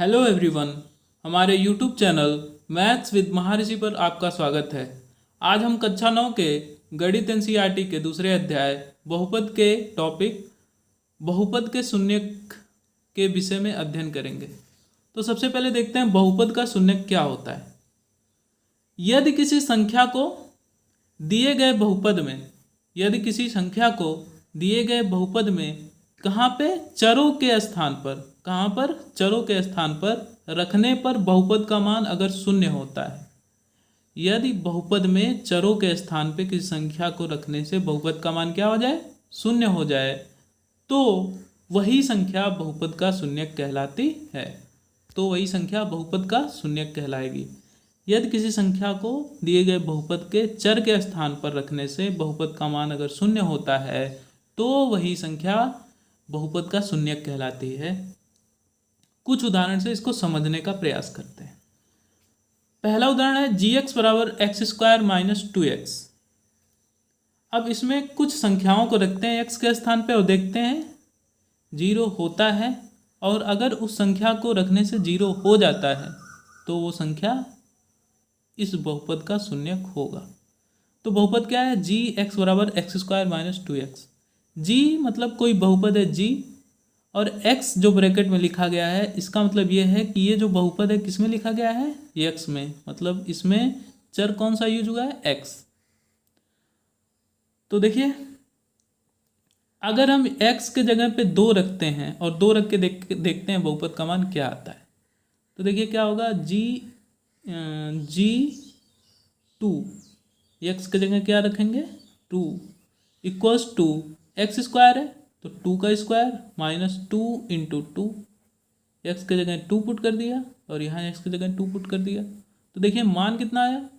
Hello everyone. हमारे YouTube channel maths with महर्षि पर आपका स्वागत है। आज हम कक्षा 9 के गणित एनसीईआरटी के दूसरे अध्याय बहुपद के टॉपिक बहुपद के शून्यक के विषय में अध्ययन करेंगे। तो सबसे पहले देखते हैं बहुपद का शून्यक क्या होता है। यदि किसी संख्या को दिए गए बहुपद में यदि किसी संख्या को दिए गए बहुपद में कहाँ पे चरों के स्थान पर चरों के स्थान पर रखने पर बहुपद का मान अगर शून्य होता है, यदि बहुपद में चरों के स्थान पे किसी संख्या को रखने से बहुपद का मान क्या हो जाए, शून्य हो जाए, तो वही संख्या बहुपद का शून्यक कहलाती है। तो वही संख्या बहुपद का शून्यक कहलाएगी। यदि किसी संख्या को दिए गए बहुपद के चर के स्थान पर रखने से बहुपद का मान अगर शून्य होता है, तो वही संख्या बहुपद का शून्यक कहलाती है। कुछ उदाहरण से इसको समझने का प्रयास करते हैं। पहला उदाहरण है gx बराबर एक्स स्क्वायर माइनस 2x। अब इसमें कुछ संख्याओं को रखते हैं x के स्थान पे और देखते हैं 0 होता है, और अगर उस संख्या को रखने से 0 हो जाता है तो वो संख्या इस बहुपद का शून्यक होगा। तो बहुपद क्या है, जी एक्स बराबर एक्स स्क्वायर माइनस 2x। जी मतलब कोई बहुपद है g, और x जो ब्रैकेट में लिखा गया है इसका मतलब ये है कि ये जो बहुपद है किस में लिखा गया है, ये x में, मतलब इसमें चर कौन सा यूज हुआ है, x। तो देखिए अगर हम x के जगह पे 2 रखते हैं और 2 रख के देखते हैं बहुपद का मान क्या आता है। तो देखिए क्या होगा, g2 x के जगह क्या रखेंगे 2 इक्वल्स टू एक्स स्क्वायर है तो 2 का स्क्वायर माइनस 2 इंटू 2, एक्स के जगह 2 पुट कर दिया और यहाँ एक्स की जगह 2 पुट कर दिया। तो देखिए मान कितना आया,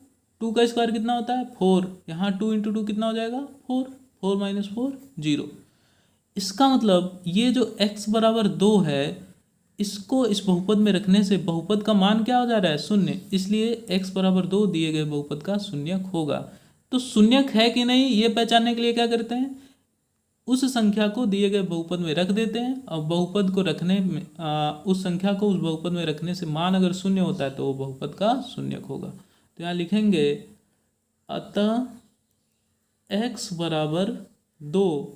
2 का स्क्वायर कितना होता है 4, यहाँ 2 इंटू 2 कितना हो जाएगा 4, 4 माइनस 4 0। इसका मतलब ये जो x बराबर 2 है, इसको इस बहुपद में रखने से बहुपद का मान क्या हो जा रहा है, शून्य, इसलिए x बराबर 2 दिए गए बहुपद का शून्यक होगा। तो शून्यक है कि नहीं ये पहचानने के लिए क्या करते हैं, उस संख्या को दिए गए बहुपद में रख देते हैं, और बहुपद को रखने में उस संख्या को उस बहुपद में रखने से मान अगर शून्य होता है तो वो बहुपद का शून्यक होगा। तो यहाँ लिखेंगे अतः x बराबर 2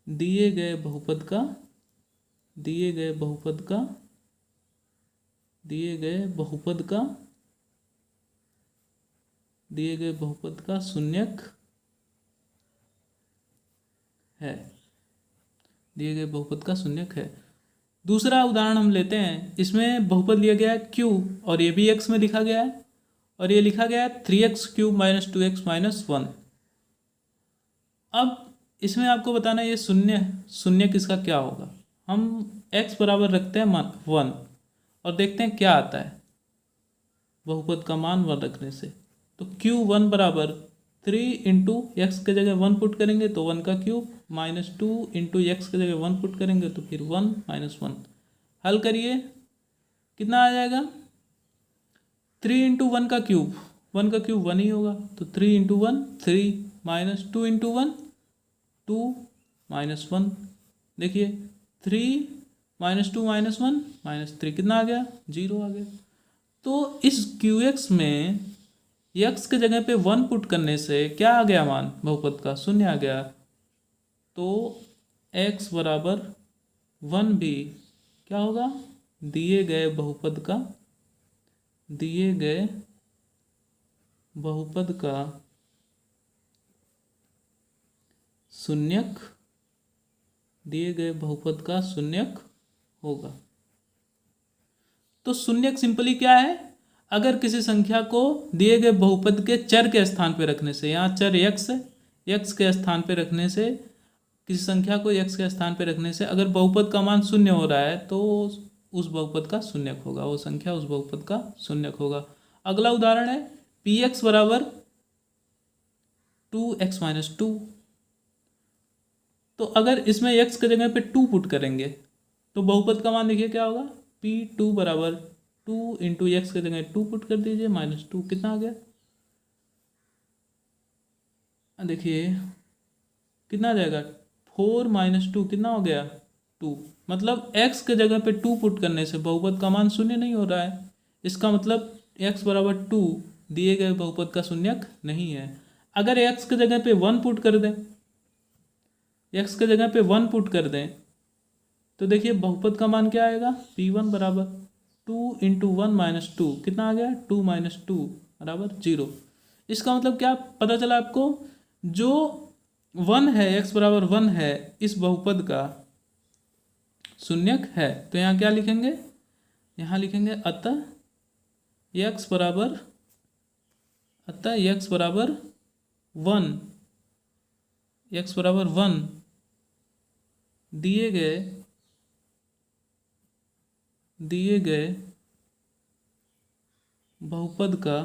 दिए गए बहुपद का शून्यक है, दिए गए बहुपद का शून्यक है। दूसरा उदाहरण हम लेते हैं। इसमें बहुपद लिया गया है q और ये भी x में लिखा गया है, और ये लिखा गया है 3x cube minus 2x minus 1। अब इसमें आपको बताना है ये शून्य किसका क्या होगा। हम x बराबर रखते हैं 1 और देखते हैं क्या आता है बहुपद का मान 1 रखने से। तो q1 बराबर 3 इंटू एक्स के जगह 1 पुट करेंगे तो 1 का क्यूब, माइनस 2 इंटू एक्स के जगह 1 पुट करेंगे तो फिर 1 माइनस 1। हल करिए कितना आ जाएगा, 3 इंटू 1 का क्यूब, 1 का क्यूब 1 ही होगा, तो 3 इंटू 1 3, माइनस 2 इंटू 1 2 माइनस 1। देखिए 3 माइनस 2 माइनस 1 माइनस 3 कितना आ गया, 0 आ गया। तो इस QX में x के जगह पे 1 पुट करने से क्या आ गया मान, बहुपद का शून्य आ गया। तो x बराबर 1 भी क्या होगा, दिए गए बहुपद का शून्यक होगा। तो शून्यक सिंपली क्या है, अगर किसी संख्या को दिए गए बहुपद के चर के स्थान पे रखने से, यहाँ चर x के स्थान पे रखने से, किसी संख्या को x के स्थान पे रखने से अगर बहुपद का मान शून्य हो रहा है तो उस बहुपद का शून्यक होगा, वो संख्या उस बहुपद का शून्यक होगा। अगला उदाहरण है px बराबर 2x माइनस 2। तो अगर इसमें x के जगह पे 2 पुट करेंगे तो बहुपद का मान देखिए क्या होगा, p2 बराबर 2 इंटू एक्स के जगह 2 पुट कर दीजिए, माइनस 2 कितना आ गया, देखिए कितना आ जाएगा, 4 माइनस 2 कितना हो गया 2, मतलब x के जगह पे 2 पुट करने से बहुपद का मान शून्य नहीं हो रहा है। इसका मतलब x बराबर 2 दिए गए बहुपद का शून्यक नहीं है। अगर x के जगह पे 1 पुट कर दें, x के जगह पे 1 पुट कर दें तो देखिए बहुपद का मान क्या आएगा, p1 बराबर 2 इंटू 1 माइनस 2, कितना आ गया 2 माइनस 2 बराबर 0। इसका मतलब क्या पता चला आपको, जो 1 है, x बराबर 1 है, इस बहुपद का शून्यक है। तो यहाँ क्या लिखेंगे, यहाँ लिखेंगे अतः x बराबर 1, x बराबर 1 दिए गए बहुपद का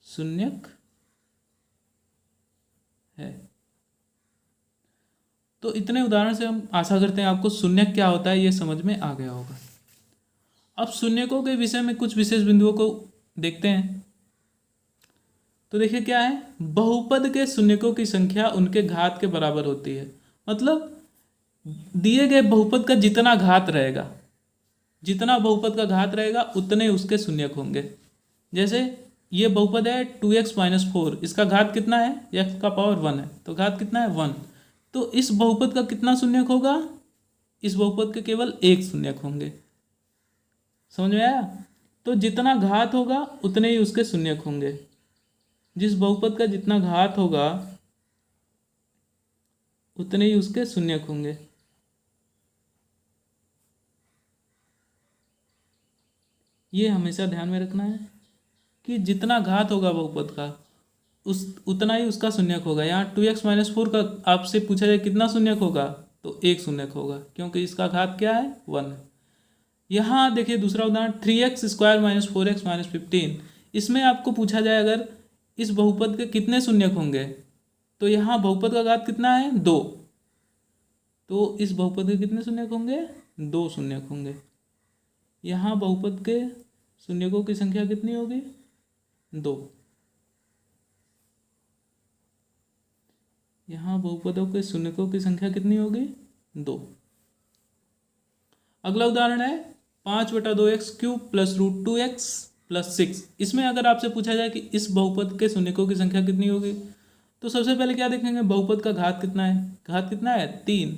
शून्यक है। तो इतने उदाहरण से हम आशा करते हैं आपको शून्यक क्या होता है ये समझ में आ गया होगा। अब शून्यकों के विषय में कुछ विशेष बिंदुओं को देखते हैं। तो देखिए क्या है, बहुपद के शून्यकों की संख्या उनके घात के बराबर होती है। मतलब दिए गए बहुपद का जितना घात रहेगा, जितना बहुपद का घात रहेगा उतने उसके शून्यक होंगे। जैसे ये बहुपद है 2x माइनस 4, इसका घात कितना है, x का पावर 1 है, तो घात कितना है 1। तो इस बहुपद का कितना शून्यक होगा, इस बहुपद के केवल एक शून्यक होंगे। समझ में आया। तो जितना घात होगा उतने ही उसके शून्यक होंगे। जिस बहुपद का जितना घात होगा उतने ही उसके शून्यक होंगे। ये हमेशा ध्यान में रखना है कि जितना घात होगा बहुपद का उतना ही उसका शून्यक होगा। यहाँ 2x माइनस 4 का आपसे पूछा जाए कितना शून्यक होगा, तो एक शून्यक होगा, क्योंकि इसका घात क्या है 1। यहाँ देखिए दूसरा उदाहरण 3x square minus 4x minus 15, इसमें आपको पूछा जाए अगर इस बहुपद के कितने शून्यक होंगे, तो यहाँ बहुपद का घात कितना है 2, तो इस बहुपद के कितने शून्यक होंगे, 2 शून्यक होंगे। यहाँ बहुपद के शून्यकों की संख्या कितनी होगी, 2। यहाँ बहुपदों के शून्यकों की संख्या कितनी होगी, 2। अगला उदाहरण है 5/2x cube plus root 2x plus 6। इसमें अगर आपसे पूछा जाए कि इस बहुपद के शून्यकों की संख्या कितनी होगी, तो सबसे पहले क्या देखेंगे, बहुपद का घात कितना है, घात कितना है 3।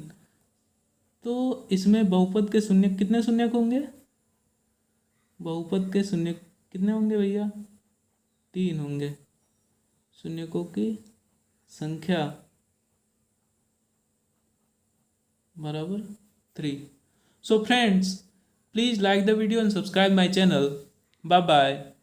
तो इसमें बहुपद के शून्यक कितने शून्यक होंगे, बहुपद के शून्यक कितने होंगे भैया, 3 होंगे। शून्यकों की संख्या बराबर 3। So friends, please like the video and subscribe my channel. Bye bye.